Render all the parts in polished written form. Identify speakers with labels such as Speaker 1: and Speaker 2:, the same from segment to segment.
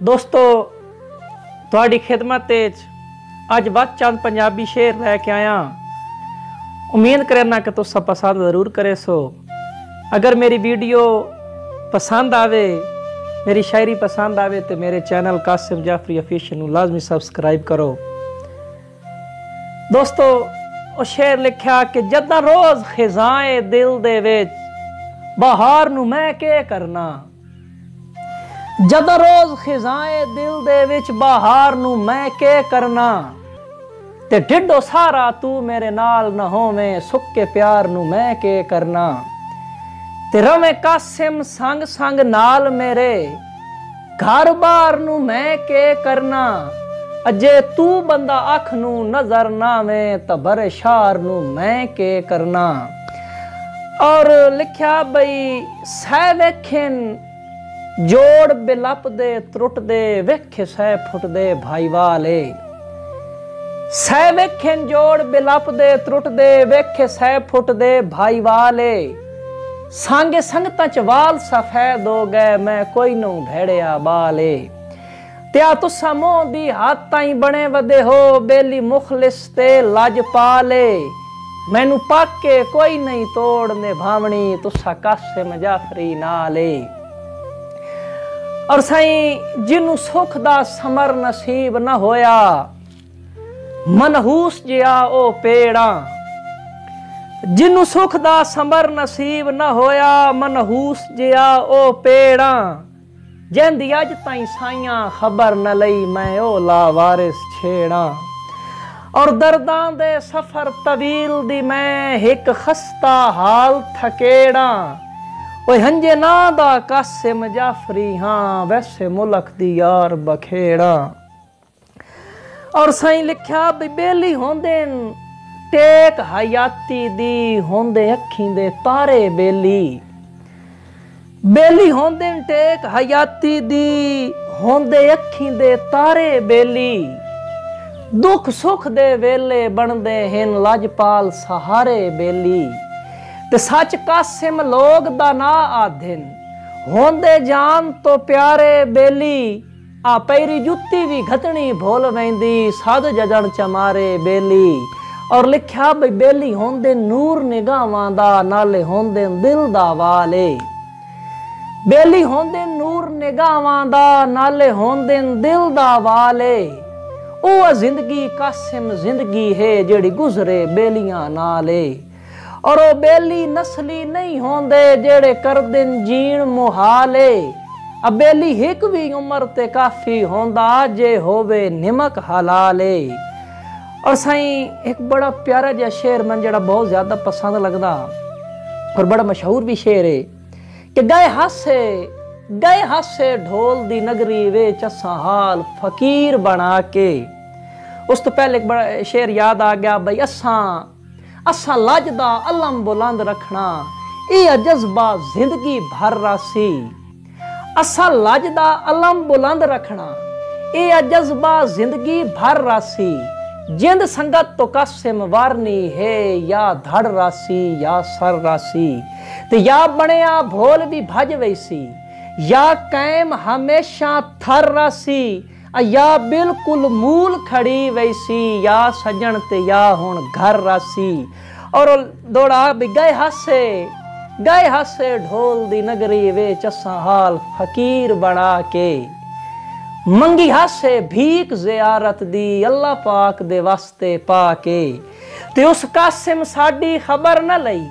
Speaker 1: दोस्तों तुहाडी खिदमत अज बस चंद पंजाबी शेर लैके आया। उम्मीद करना कि तुसा पसंद जरूर करे सो। अगर मेरी वीडियो पसंद आवे, मेरी शायरी पसंद आवे तो मेरे चैनल कासिम जाफरी ऑफिशियल नू लाजमी सब्सक्राइब करो। दोस्तों वो शेर लिखा कि जदा रोज खिजाए दिल दे विच बहार नू मैं के करना। जदा रोज खिजाए दिल दे विच बहार नू मैं के करना। ते ढिडो सारा तू मेरे नाल न होवे सुक्के प्यार नू मैं के करना। ते रवे कासिम संग संग नाल मेरे घर बार नू मैं के करना। अजे तू बंदा अख नू नजर ना में तो बरे शार नू मैं के करना। और लिखा बई सह वेखिन जोड़ बिलप दे त्रुट दे वेखे सह फुट दे भाई वाले। सह वेखिन जोड़ बिलप दे त्रुट दे वेखे सह फुट दे भाई वाले। सांगे संगतां च वाल सफेद हो गए मैं कोई नू भेड़िया बाले। त्या तुसा मोह दी हाथ ताई बने वदे हो बेली मुखलिस ते लज पाले। मैनू पाके कोई नहीं तोड़ने भावनी तुसा कासिम जाफरी नाले। और साईं जिन्नू सुख दा समर नसीब न होया मनहूस जिया ओ पेड़ा। जिन्नू सुख दा समर नसीब न होया मनहूस जिया ओ पेड़ा। जिंदी अज ताई साइयां खबर न लई मैं ओ लावारिस छेड़ा। और दर्दां दे सफर तवील दी मैं एक खस्ता हाल थकेड़ा। ओए हंजे ना दा कासिम जाफरी हाँ वैसे मुल्क दी यार बखेड़ा। और साईं लिखा भी बेली होंदे टेक हयाती दी होंदे अखीं दे तारे बेली। बेली होंदे टेक हयाती दी होंदे अखीं दे तारे बेली। दुख सुख दे वेले बनदे हिन लजपाल सहारे बेली। ते सच कासिम लोग दा ना आधिन होंदे जान तो प्यारे बेली। आ पैरी जुत्ती भी घतनी भोल वेंदी सद जजन चमारे बेली। और लिखा बई बेली होंदे नूर निगाहां दा नाले होंदे दिल दा वाले। बेली होंदे नूर निगाहां दा नाले होंदे दिल दा वाले। ओ जिंदगी कासिम जिंदगी है जेड़ी गुजरे बेलियां नाले। और ओ बेली नस्ली नहीं होंदे जेड़े कर दिन जीण मुहाले। अब बेली हिक भी उम्र ते काफी होंदा जे होवे निमक हलाले। और साईं एक बड़ा प्यारा जिहा शेर मन जेड़ा बहुत ज्यादा पसंद लगदा और बड़ा मशहूर भी शेर है कि गए हासे ढोल दी नगरी विच असां हाल फकीर बना के। उस तो पहले एक बड़ा शेर याद आ गया बई असां लजदा अलम बुलंद रखना ये जज्बा जिंदगी भर रासी। असां लजदा अलम बुलंद रखना ये जज्बा जिंदगी भर रासी। जिंद संगत तो कासिम वारनी है या धड़ रासी या सर रासी। ते या बनिया भोल भी भज वैसी या कैम हमेशा थर रासी। या बिल्कुल मूल खड़ी वैसी या सजन ते या हुण घर रासी। और दौड़ा भी गए हासे ढोल दी नगरी विच असां हाल फकीर बना के। मंगी हासे भीख जियारत दी अल्लाह पाक दे वास्ते पाके। ते उस कासिम साडी खबर न लई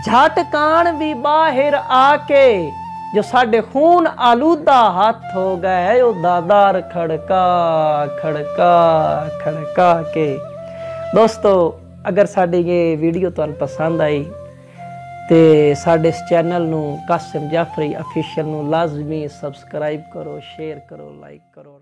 Speaker 1: झट कान भी बाहर आके। जो साडे खून आलूदा हाथ हो गए ओदा दार खड़का खड़का खड़का के। दोस्तों अगर साडी ये वीडियो तुहानू पसंद आई तो साडे इस चैनल नू कासिम जाफरी ऑफिशियल नू लाजमी सब्सक्राइब करो, शेयर करो, लाइक करो।